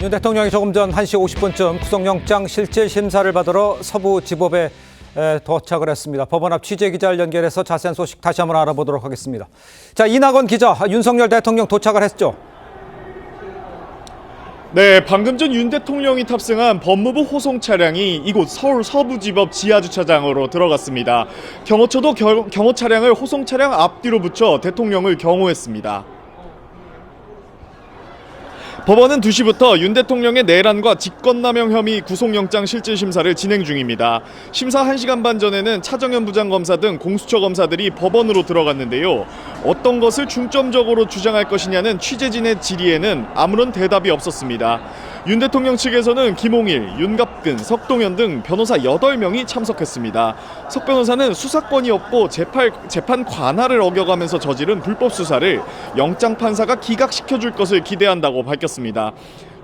윤 대통령이 조금 전 1시 50분쯤 구속영장 실질심사를 받으러 서부지법에 도착을 했습니다. 법원 앞 취재기자를 연결해서 자세한 소식 다시 한번 알아보도록 하겠습니다. 자, 이낙원 기자, 윤석열 대통령 도착을 했죠? 네, 방금 전 윤 대통령이 탑승한 법무부 호송 차량이 이곳 서울 서부지법 지하주차장으로 들어갔습니다. 경호처도 경호 차량을 호송 차량 앞뒤로 붙여 대통령을 경호했습니다. 법원은 2시부터 윤 대통령의 내란과 직권남용 혐의 구속영장 실질심사를 진행 중입니다. 심사 1시간 반 전에는 차정현 부장검사 등 공수처 검사들이 법원으로 들어갔는데요. 어떤 것을 중점적으로 주장할 것이냐는 취재진의 질의에는 아무런 대답이 없었습니다. 윤 대통령 측에서는 김홍일, 윤갑근, 석동현 등 변호사 8명이 참석했습니다. 석 변호사는 수사권이 없고 재판 관할을 어겨가면서 저지른 불법 수사를 영장 판사가 기각시켜줄 것을 기대한다고 밝혔습니다.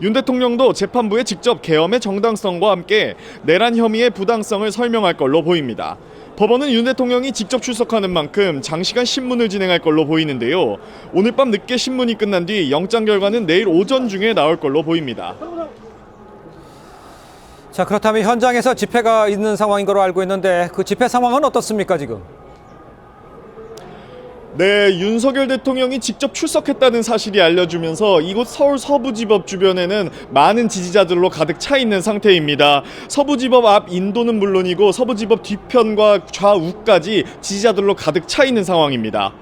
윤 대통령도 재판부에 직접 계엄의 정당성과 함께 내란 혐의의 부당성을 설명할 걸로 보입니다. 법원은 윤 대통령이 직접 출석하는 만큼 장시간 신문을 진행할 걸로 보이는데요. 오늘 밤 늦게 신문이 끝난 뒤 영장 결과는 내일 오전 중에 나올 걸로 보입니다. 자, 그렇다면 현장에서 집회가 있는 상황인 걸로 알고 있는데 그 집회 상황은 어떻습니까, 지금? 네, 윤석열 대통령이 직접 출석했다는 사실이 알려주면서 이곳 서울 서부지법 주변에는 많은 지지자들로 가득 차 있는 상태입니다. 서부지법 앞 인도는 물론이고 서부지법 뒤편과 좌우까지 지지자들로 가득 차 있는 상황입니다.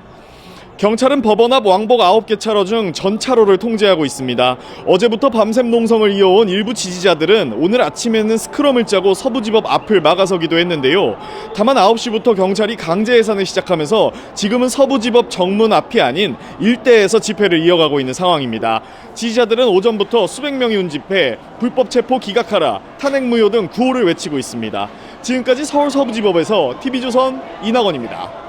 경찰은 법원 앞 왕복 9개 차로 중 전 차로를 통제하고 있습니다. 어제부터 밤샘 농성을 이어온 일부 지지자들은 오늘 아침에는 스크럼을 짜고 서부지법 앞을 막아서기도 했는데요. 다만 9시부터 경찰이 강제 해산을 시작하면서 지금은 서부지법 정문 앞이 아닌 일대에서 집회를 이어가고 있는 상황입니다. 지지자들은 오전부터 수백 명이 온 집회, 불법 체포 기각하라, 탄핵 무효 등 구호를 외치고 있습니다. 지금까지 서울 서부지법에서 TV조선 이낙원입니다.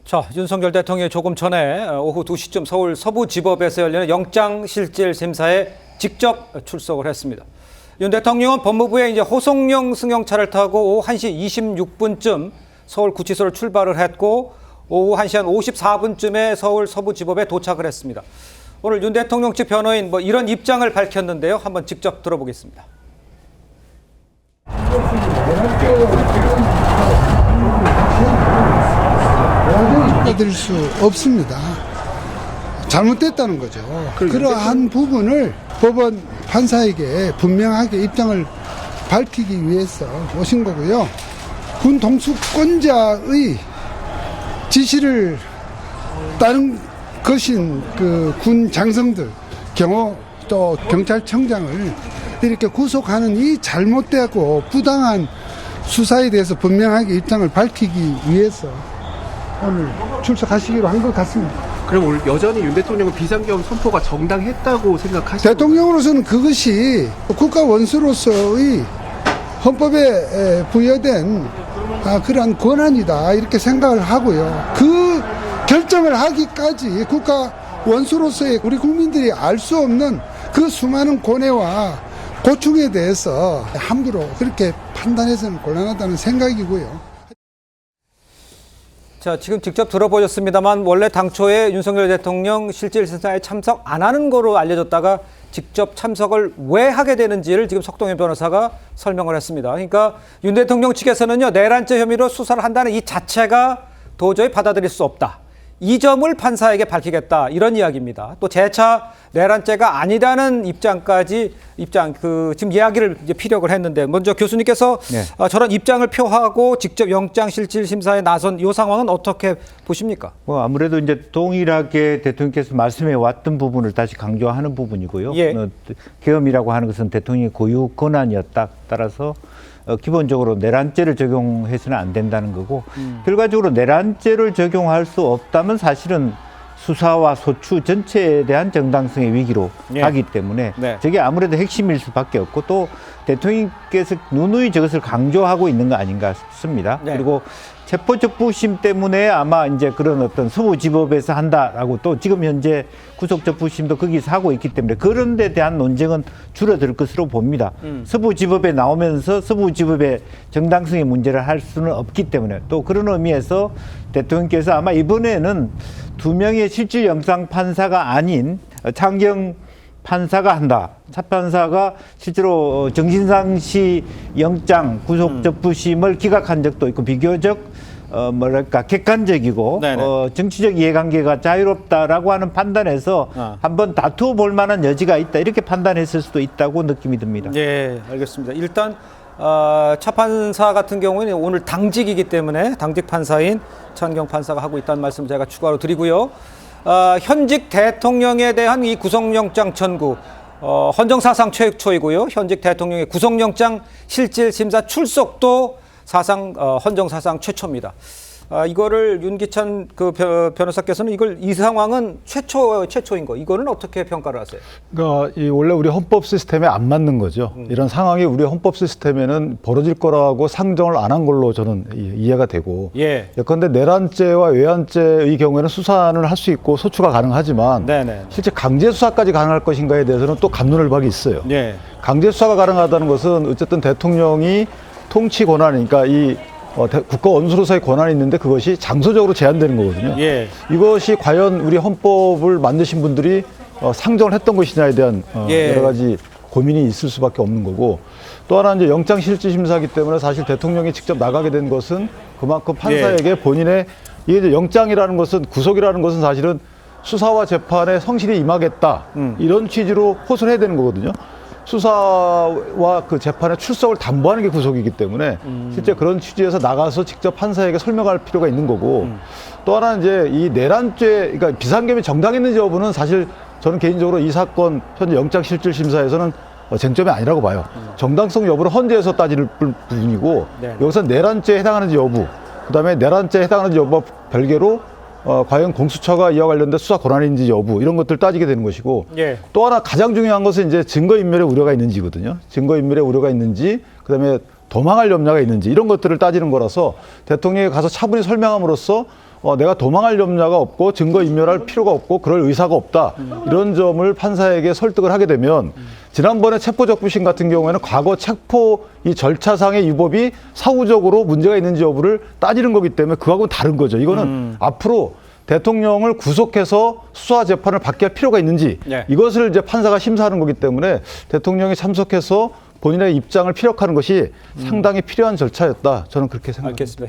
자, 윤석열 대통령이 조금 전에 오후 2시쯤 서울 서부지법에서 열리는 영장실질심사에 직접 출석을 했습니다. 윤 대통령은 법무부에 이제 호송용 승용차를 타고 오후 1시 26분쯤 서울구치소를 출발을 했고 오후 1시 한 54분쯤에 서울 서부지법에 도착을 했습니다. 오늘 윤 대통령 측 변호인 이런 입장을 밝혔는데요. 한번 직접 들어보겠습니다. 받아들일 수 없습니다. 잘못됐다는 거죠. 그러한 부분을 법원 판사에게 분명하게 입장을 밝히기 위해서 오신 거고요. 군 동수권자의 지시를 따른 것인 그 군 장성들, 경호 또 경찰청장을 이렇게 구속하는 이 잘못되고 부당한 수사에 대해서 분명하게 입장을 밝히기 위해서 오늘 출석하시기로 한 것 같습니다. 그럼 오늘 여전히 윤 대통령은 비상계엄 선포가 정당했다고 생각하시나요? 대통령으로서는 그것이 국가 원수로서의 헌법에 부여된 그러한 권한이다 이렇게 생각을 하고요. 그 결정을 하기까지 국가 원수로서의 우리 국민들이 알 수 없는 그 수많은 고뇌와 고충에 대해서 함부로 그렇게 판단해서는 곤란하다는 생각이고요. 자, 지금 직접 들어보셨습니다만 원래 당초에 윤석열 대통령 실질심사에 참석 안 하는 거로 알려졌다가 직접 참석을 왜 하게 되는지를 지금 석동현 변호사가 설명을 했습니다. 그러니까 윤 대통령 측에서는요, 내란죄 혐의로 수사를 한다는 이 자체가 도저히 받아들일 수 없다. 이 점을 판사에게 밝히겠다 이런 이야기입니다. 또 재차 내란죄가 아니라는 지금 이야기를 이제 피력을 했는데 먼저 교수님께서 네. 저런 입장을 표하고 직접 영장실질심사에 나선 이 상황은 어떻게 보십니까? 뭐 아무래도 이제 동일하게 대통령께서 말씀해 왔던 부분을 다시 강조하는 부분이고요. 예. 계엄이라고 하는 것은 대통령의 고유 권한이었다. 따라서 기본적으로 내란죄를 적용해서는 안 된다는 거고 결과적으로 내란죄를 적용할 수 없다면 사실은 수사와 소추 전체에 대한 정당성의 위기로 예. 가기 때문에 네. 저게 아무래도 핵심일 수밖에 없고 또 대통령께서 누누이 저것을 강조하고 있는 거 아닌가 싶습니다. 네. 그리고 체포적부심 때문에 아마 이제 그런 어떤 서부지법에서 한다라고 또 지금 현재 구속적부심도 거기서 하고 있기 때문에 그런 데 대한 논쟁은 줄어들 것으로 봅니다. 서부지법에 나오면서 서부지법의 정당성의 문제를 할 수는 없기 때문에 또 그런 의미에서 대통령께서 아마 이번에는 2명의 실질 영장 판사가 아닌 창경 판사가 한다. 차 판사가 실제로 정진상 씨 영장 구속적부심을 기각한 적도 있고 비교적 객관적이고 정치적 이해관계가 자유롭다라고 하는 판단에서 한번 다투어 볼 만한 여지가 있다 이렇게 판단했을 수도 있다고 느낌이 듭니다. 네, 알겠습니다. 일단 차 판사 같은 경우는 오늘 당직이기 때문에 당직 판사인 천경 판사가 하고 있다는 말씀 제가 추가로 드리고요. 현직 대통령에 대한 이 구속영장 청구 헌정사상 최초이고요. 현직 대통령의 구속영장 실질심사 출석도 사상 헌정사상 최초입니다. 이거를 윤기찬 그 변호사께서는 이 상황은 최초인 거. 이거는 어떻게 평가를 하세요? 그러니까 원래 우리 헌법 시스템에 안 맞는 거죠. 이런 상황이 우리 헌법 시스템에는 벌어질 거라고 상정을 안 한 걸로 저는 이해가 되고. 예. 예컨대 내란죄와 외환죄의 경우에는 수사는 할 수 있고 소추가 가능하지만 네네. 실제 강제 수사까지 가능할 것인가에 대해서는 또 갑론을박이 있어요. 예. 강제 수사가 가능하다는 것은 어쨌든 대통령이 통치 권한이니까 국가 원수로서의 권한이 있는데 그것이 장소적으로 제한되는 거거든요. 예. 이것이 과연 우리 헌법을 만드신 분들이 상정을 했던 것이냐에 대한 예. 여러 가지 고민이 있을 수밖에 없는 거고 또 하나 이제 영장실질심사이기 때문에 사실 대통령이 직접 나가게 된 것은 그만큼 판사에게 본인의 이게 이제 영장이라는 것은 구속이라는 것은 사실은 수사와 재판에 성실히 임하겠다 이런 취지로 호소를 해야 되는 거거든요. 수사와 그 재판의 출석을 담보하는 게 구속이기 때문에 실제 그런 취지에서 나가서 직접 판사에게 설명할 필요가 있는 거고 또 하나 이제 이 내란죄 그러니까 비상계엄이 정당했는지 여부는 사실 저는 개인적으로 이 사건 현재 영장실질심사에서는 쟁점이 아니라고 봐요. 정당성 여부를 헌재에서 따질 부분이고 네. 여기서 내란죄에 해당하는지 여부 그다음에 내란죄에 해당하는지 여부와 별개로 과연 공수처가 이와 관련된 수사 권한인지 여부 이런 것들 따지게 되는 것이고 예. 또 하나 가장 중요한 것은 이제 증거인멸의 우려가 있는지거든요. 증거인멸의 우려가 있는지 그다음에 도망할 염려가 있는지 이런 것들을 따지는 거라서 대통령이 가서 차분히 설명함으로써 내가 도망할 염려가 없고 증거인멸할 필요가 없고 그럴 의사가 없다. 이런 점을 판사에게 설득을 하게 되면 지난번에 체포적부심 같은 경우에는 과거 체포 이 절차상의 위법이 사후적으로 문제가 있는지 여부를 따지는 거기 때문에 그거하고는 다른 거죠. 이거는 앞으로 대통령을 구속해서 수사 재판을 받게 할 필요가 있는지 네. 이것을 이제 판사가 심사하는 거기 때문에 대통령이 참석해서 본인의 입장을 피력하는 것이 상당히 필요한 절차였다. 저는 그렇게 생각합니다. 알겠습니다.